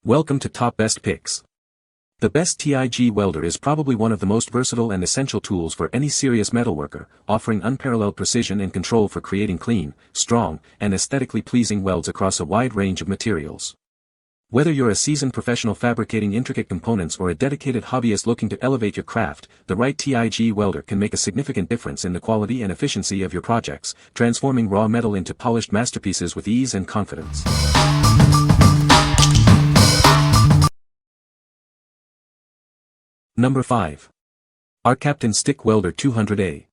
Welcome to Top Best Picks. The best TIG welder is probably one of the most versatile and essential tools for any serious metalworker, offering unparalleled precision and control for creating clean, strong, and aesthetically pleasing welds across a wide range of materials. Whether you're a seasoned professional fabricating intricate components or a dedicated hobbyist looking to elevate your craft, the right TIG welder can make a significant difference in the quality and efficiency of your projects, transforming raw metal into polished masterpieces with ease and confidence. Number 5. ARCCAPTAIN Stick Welder 200A.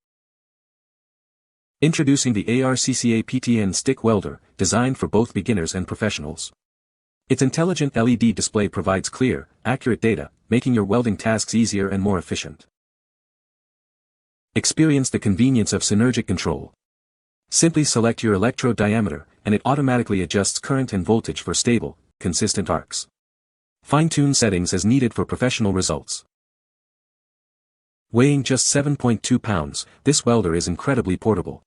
Introducing the ARCCAPTAIN Stick Welder, designed for both beginners and professionals. Its intelligent LED display provides clear, accurate data, making your welding tasks easier and more efficient. Experience the convenience of synergic control. Simply select your electrode diameter, and it automatically adjusts current and voltage for stable, consistent arcs. Fine-tune settings as needed for professional results. Weighing just 7.2 pounds, this welder is incredibly portable.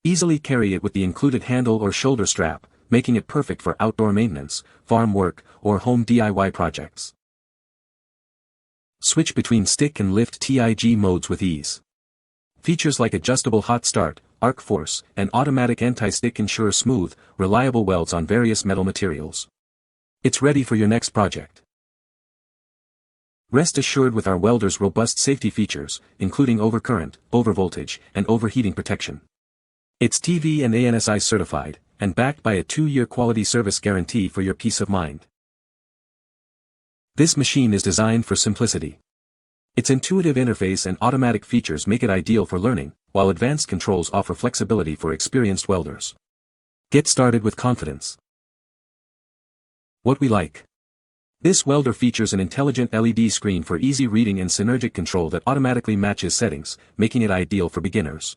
Easily carry it with the included handle or shoulder strap, making it perfect for outdoor maintenance, farm work, or home DIY projects. Switch between stick and lift TIG modes with ease. Features like adjustable hot start, arc force, and automatic anti-stick ensure smooth, reliable welds on various metal materials. It's ready for your next project. Rest assured with our welder's robust safety features, including overcurrent, overvoltage, and overheating protection. It's TV and ANSI certified, and backed by a 2-year quality service guarantee for your peace of mind. This machine is designed for simplicity. Its intuitive interface and automatic features make it ideal for learning, while advanced controls offer flexibility for experienced welders. Get started with confidence. What we like. This welder features an intelligent LED screen for easy reading and synergic control that automatically matches settings, making it ideal for beginners.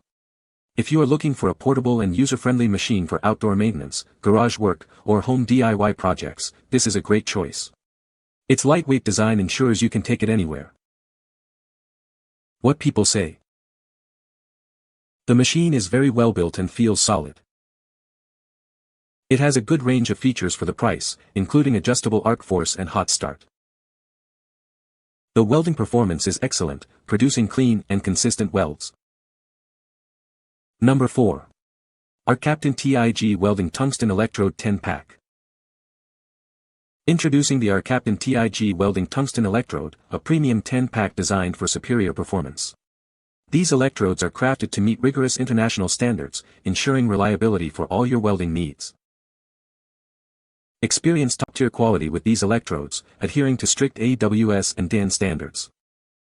If you are looking for a portable and user-friendly machine for outdoor maintenance, garage work, or home DIY projects, this is a great choice. Its lightweight design ensures you can take it anywhere. What people say. The machine is very well built and feels solid. It has a good range of features for the price, including adjustable arc force and hot start. The welding performance is excellent, producing clean and consistent welds. Number 4. ARCCAPTAIN TIG Welding Tungsten Electrode 10-Pack. Introducing the ARCCAPTAIN TIG Welding Tungsten Electrode, a premium 10-pack designed for superior performance. These electrodes are crafted to meet rigorous international standards, ensuring reliability for all your welding needs. Experience top-tier quality with these electrodes, adhering to strict AWS and DIN standards.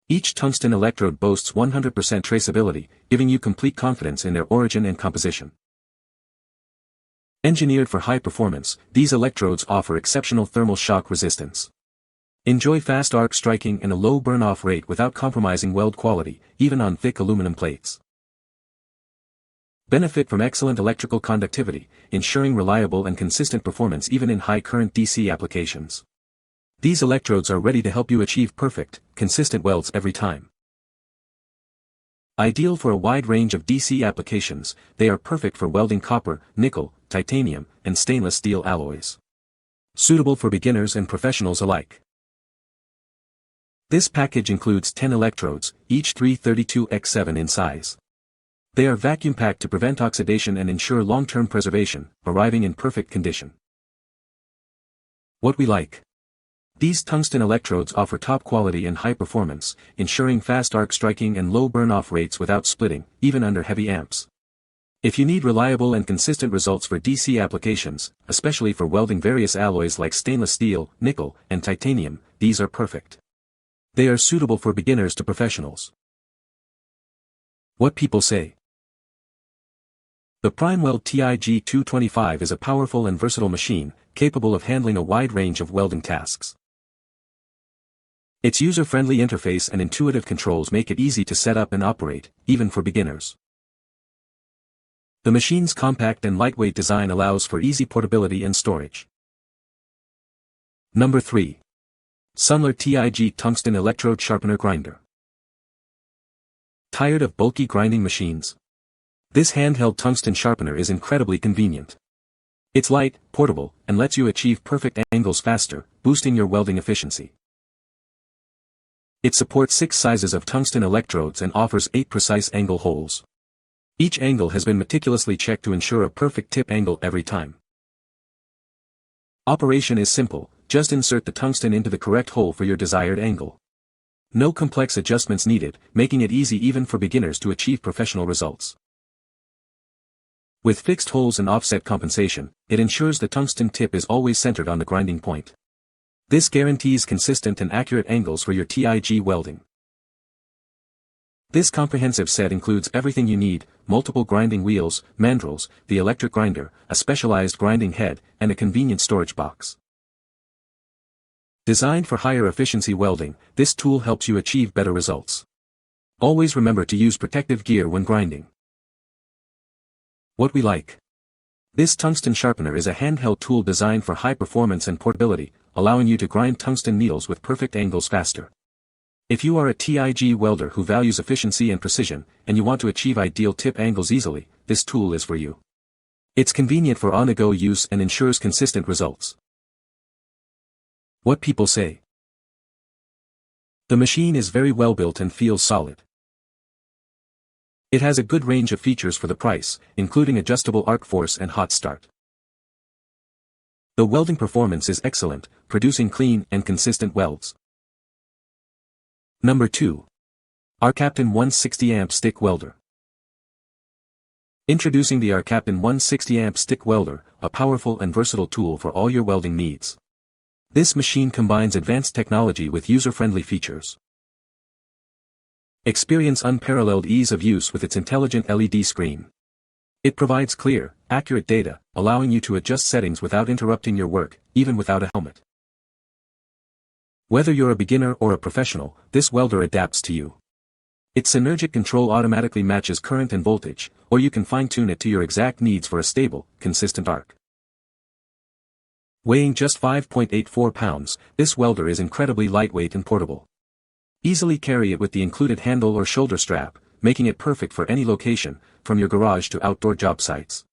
Each tungsten electrode boasts 100% traceability, giving you complete confidence in their origin and composition. Engineered for high performance, these electrodes offer exceptional thermal shock resistance. Enjoy fast arc striking and a low burn-off rate without compromising weld quality, even on thick aluminum plates. Benefit from excellent electrical conductivity, ensuring reliable and consistent performance even in high-current DC applications. These electrodes are ready to help you achieve perfect, consistent welds every time. Ideal for a wide range of DC applications, they are perfect for welding copper, nickel, titanium, and stainless steel alloys. Suitable for beginners and professionals alike. This package includes 10 electrodes, each 332x7 in size. They are vacuum-packed to prevent oxidation and ensure long-term preservation, arriving in perfect condition. What we like. These tungsten electrodes offer top quality and high performance, ensuring fast arc striking and low burn-off rates without splitting, even under heavy amps. If you need reliable and consistent results for DC applications, especially for welding various alloys like stainless steel, nickel, and titanium, these are perfect. They are suitable for beginners to professionals. What people say. The PrimeWeld TIG 225 is a powerful and versatile machine, capable of handling a wide range of welding tasks. Its user-friendly interface and intuitive controls make it easy to set up and operate, even for beginners. The machine's compact and lightweight design allows for easy portability and storage. Number 3. SONNLER TIG Tungsten Electrode Sharpener Grinder. Tired of bulky grinding machines? This handheld tungsten sharpener is incredibly convenient. It's light, portable, and lets you achieve perfect angles faster, boosting your welding efficiency. It supports 6 sizes of tungsten electrodes and offers 8 precise angle holes. Each angle has been meticulously checked to ensure a perfect tip angle every time. Operation is simple, just insert the tungsten into the correct hole for your desired angle. No complex adjustments needed, making it easy even for beginners to achieve professional results. With fixed holes and offset compensation, it ensures the tungsten tip is always centered on the grinding point. This guarantees consistent and accurate angles for your TIG welding. This comprehensive set includes everything you need: multiple grinding wheels, mandrels, the electric grinder, a specialized grinding head, and a convenient storage box. Designed for higher efficiency welding, this tool helps you achieve better results. Always remember to use protective gear when grinding. What we like. This tungsten sharpener is a handheld tool designed for high performance and portability, allowing you to grind tungsten needles with perfect angles faster. If you are a TIG welder who values efficiency and precision, and you want to achieve ideal tip angles easily, this tool is for you. It's convenient for on-the-go use and ensures consistent results. What people say. The machine is very well built and feels solid. It has a good range of features for the price, including adjustable arc force and hot start. The welding performance is excellent, producing clean and consistent welds. Number 2. ARCCAPTAIN 160 amp stick welder. Introducing the ARCCAPTAIN 160 amp stick welder, a powerful and versatile tool for all your welding needs. This machine combines advanced technology with user-friendly features. Experience unparalleled ease of use with its intelligent LED screen. It provides clear, accurate data, allowing you to adjust settings without interrupting your work, even without a helmet. Whether you're a beginner or a professional, this welder adapts to you. Its synergic control automatically matches current and voltage, or you can fine-tune it to your exact needs for a stable, consistent arc. Weighing just 5.84 pounds, this welder is incredibly lightweight and portable. Easily carry it with the included handle or shoulder strap, making it perfect for any location, from your garage to outdoor job sites.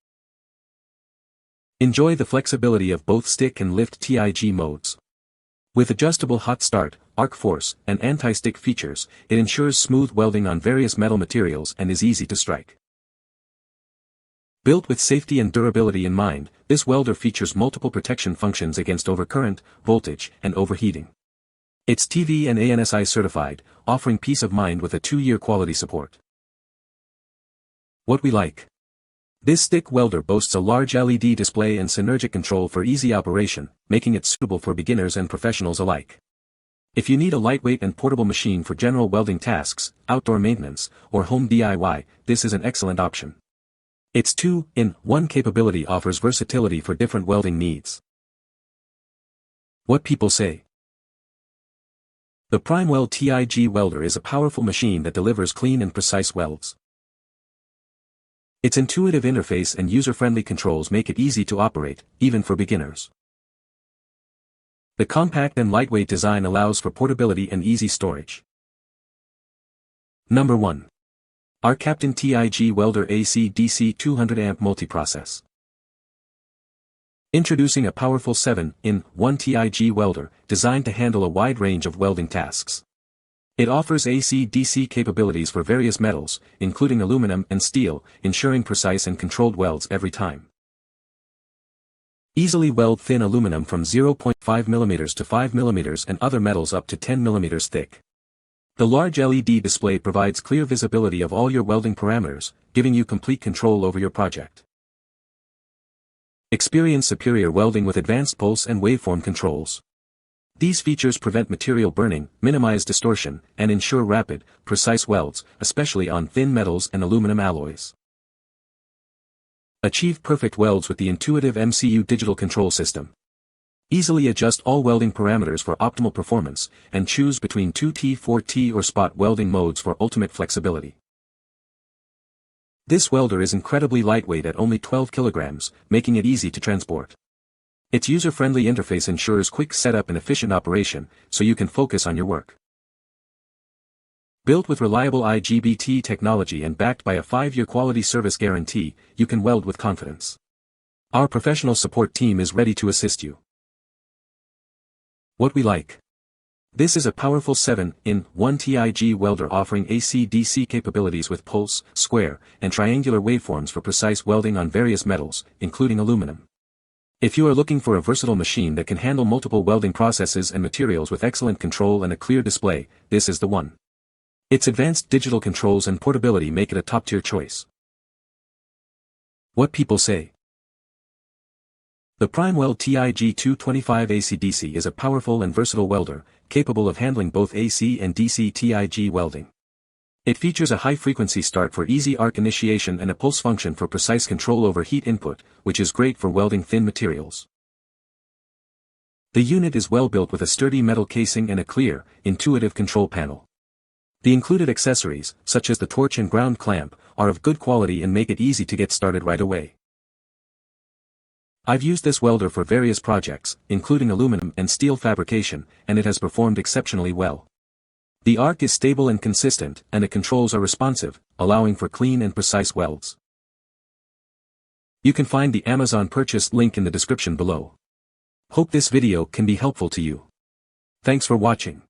Enjoy the flexibility of both stick and lift TIG modes. With adjustable hot start, arc force, and anti-stick features, it ensures smooth welding on various metal materials and is easy to strike. Built with safety and durability in mind, this welder features multiple protection functions against overcurrent, voltage, and overheating. It's TV and ANSI certified, offering peace of mind with a 2-year quality support. What we like. This stick welder boasts a large LED display and synergic control for easy operation, making it suitable for beginners and professionals alike. If you need a lightweight and portable machine for general welding tasks, outdoor maintenance, or home DIY, this is an excellent option. Its 2-in-1 capability offers versatility for different welding needs. What people say. The PrimeWeld TIG welder is a powerful machine that delivers clean and precise welds. Its intuitive interface and user-friendly controls make it easy to operate, even for beginners. The compact and lightweight design allows for portability and easy storage. Number 1. ARCCAPTAIN TIG Welder AC/DC 200 amp MultiProcess. Introducing a powerful 7-in-1 TIG welder, designed to handle a wide range of welding tasks. It offers AC/DC capabilities for various metals, including aluminum and steel, ensuring precise and controlled welds every time. Easily weld thin aluminum from 0.5 mm to 5 mm and other metals up to 10 mm thick. The large LED display provides clear visibility of all your welding parameters, giving you complete control over your project. Experience superior welding with advanced pulse and waveform controls. These features prevent material burning, minimize distortion, and ensure rapid, precise welds, especially on thin metals and aluminum alloys. Achieve perfect welds with the intuitive MCU digital control system. Easily adjust all welding parameters for optimal performance, and choose between 2T, 4T or spot welding modes for ultimate flexibility. This welder is incredibly lightweight at only 12 kilograms, making it easy to transport. Its user-friendly interface ensures quick setup and efficient operation, so you can focus on your work. Built with reliable IGBT technology and backed by a 5-year quality service guarantee, you can weld with confidence. Our professional support team is ready to assist you. What we like. This is a powerful 7-in-1 TIG welder offering AC/DC capabilities with pulse, square, and triangular waveforms for precise welding on various metals, including aluminum. If you are looking for a versatile machine that can handle multiple welding processes and materials with excellent control and a clear display, this is the one. Its advanced digital controls and portability make it a top-tier choice. What people say. The PrimeWeld TIG 225 AC/DC is a powerful and versatile welder, capable of handling both AC and DC TIG welding. It features a high-frequency start for easy arc initiation and a pulse function for precise control over heat input, which is great for welding thin materials. The unit is well built with a sturdy metal casing and a clear, intuitive control panel. The included accessories, such as the torch and ground clamp, are of good quality and make it easy to get started right away. I've used this welder for various projects, including aluminum and steel fabrication, and it has performed exceptionally well. The arc is stable and consistent, and the controls are responsive, allowing for clean and precise welds. You can find the Amazon purchase link in the description below. Hope this video can be helpful to you. Thanks for watching.